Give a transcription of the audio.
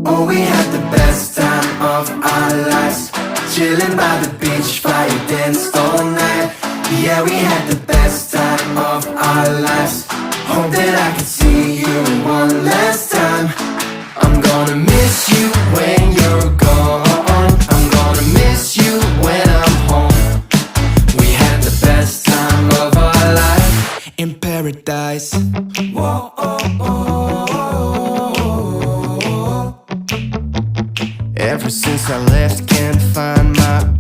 Oh, we had the best time of our lives, chilling by the beach, fire danced all night. Yeah, we had the best time of our lives. Hope that I could see you one last time. I'm gonna miss you when you're gone. I'm gonna miss you when I'm home. We had the best time of our life in paradise. Whoa, oh, oh, oh. Ever since I left, can't find my